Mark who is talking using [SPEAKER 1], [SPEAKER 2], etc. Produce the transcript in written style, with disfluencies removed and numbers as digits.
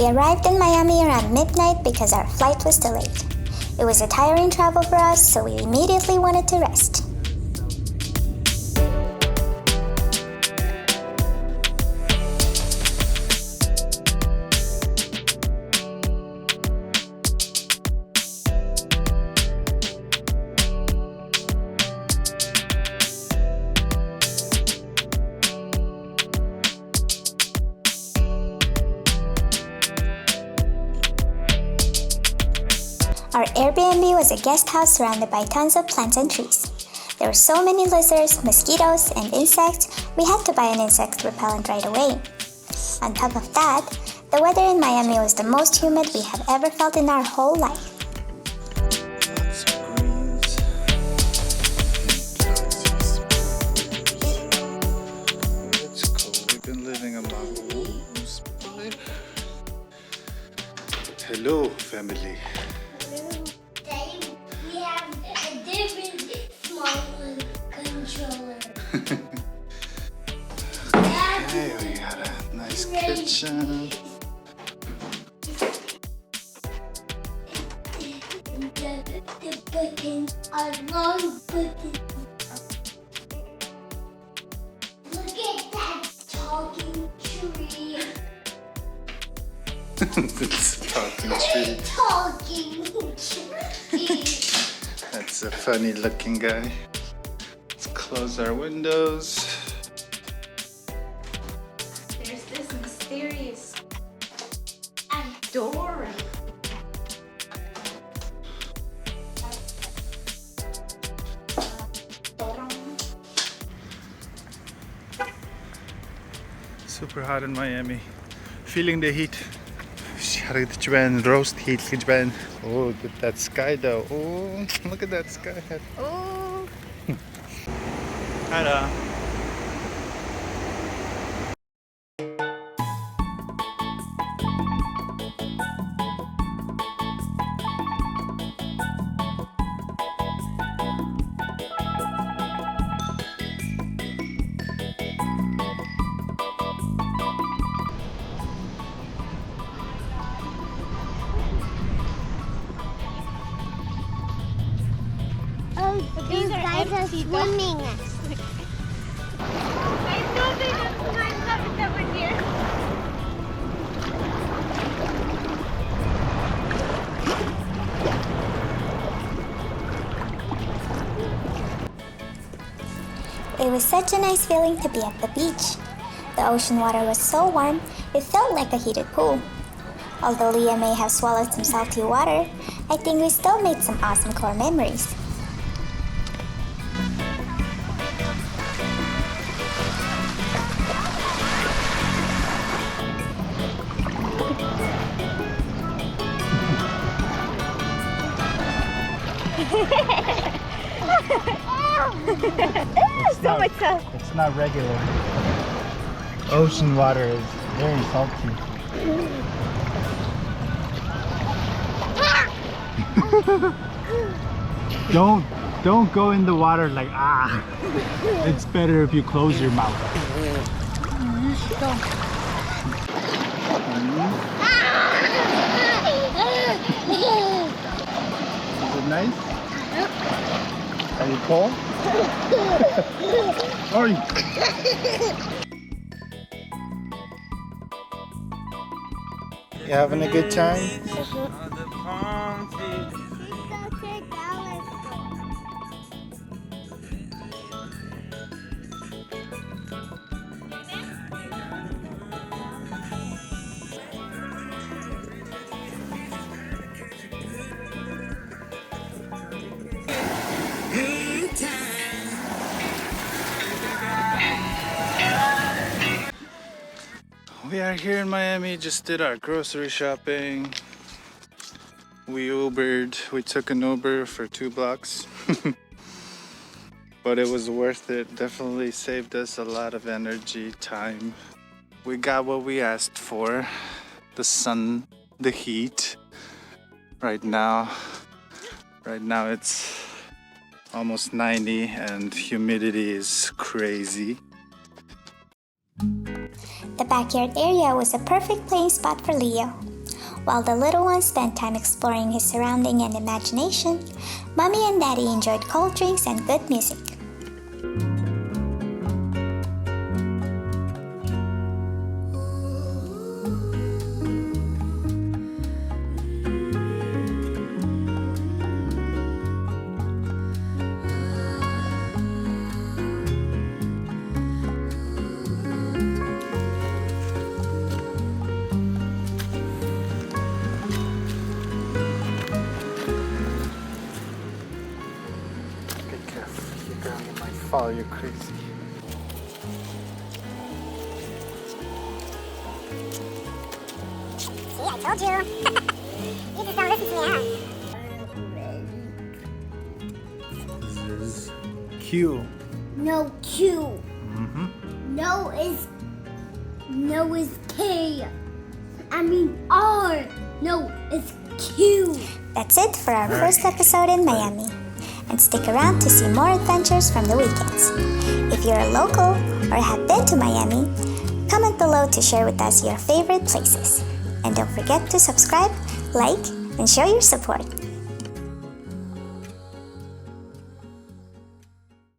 [SPEAKER 1] We arrived in Miami around midnight because our flight was delayed. It was a tiring travel for us, so we immediately wanted to rest. Our Airbnb was a guest house surrounded by tons of plants and trees. There were so many lizards, mosquitoes, and insects, we had to buy an insect repellent right away. On top of that, the weather in Miami was the most humid we have ever felt in our whole life.
[SPEAKER 2] Lots of greens. It's cold. We've been living among wolves. Hello, family.
[SPEAKER 3] We have a different smaller controller.
[SPEAKER 2] Hey, we got a nice kitchen.
[SPEAKER 3] The buttons are long buttons. Look at that talking tree.
[SPEAKER 2] It's a talking tree.
[SPEAKER 3] Talking tree.
[SPEAKER 2] That's a funny looking guy. Let's close our windows.
[SPEAKER 4] There's this mysterious door.
[SPEAKER 2] Super hot in Miami. Feeling the heat. Roast heat. Oh, look at that sky though. Oh, look at that sky.
[SPEAKER 4] Oh,
[SPEAKER 2] Hello.
[SPEAKER 3] Oh, these guys are swimming.
[SPEAKER 4] I know they just climbed up over here.
[SPEAKER 1] It was such a nice feeling to be at the beach. The ocean water was so warm, it felt like a heated pool. Although Leah may have swallowed some salty water, I think we still made some awesome core memories.
[SPEAKER 4] So much salt.
[SPEAKER 2] It's not regular. Ocean water is very salty. Don't go in the water like ah. It's better if you close your mouth. Is it nice? Are you cold? Sorry. You having a good time?
[SPEAKER 5] The palm tree.
[SPEAKER 2] We are here in Miami, just did our grocery shopping. We Ubered, we took an Uber for 2 blocks. But it was worth it, definitely saved us a lot of energy, time. We got what we asked for, the sun, the heat. Right now it's almost 90 and humidity is crazy.
[SPEAKER 1] The backyard area was a perfect playing spot for Leo. While the little one spent time exploring his surrounding and imagination, Mommy and Daddy enjoyed cold drinks and good music.
[SPEAKER 2] Be careful, you might fall, you're crazy.
[SPEAKER 3] See, I told you. You just don't listen to me,
[SPEAKER 2] This is Q.
[SPEAKER 3] No Q.
[SPEAKER 2] Mm-hmm.
[SPEAKER 3] No is K. I mean R. No, it's Q.
[SPEAKER 1] That's it for our first episode in Miami. And stick around to see more adventures from the weekends. If you're a local or have been to Miami, comment below to share with us your favorite places. And don't forget to subscribe, like, and show your support.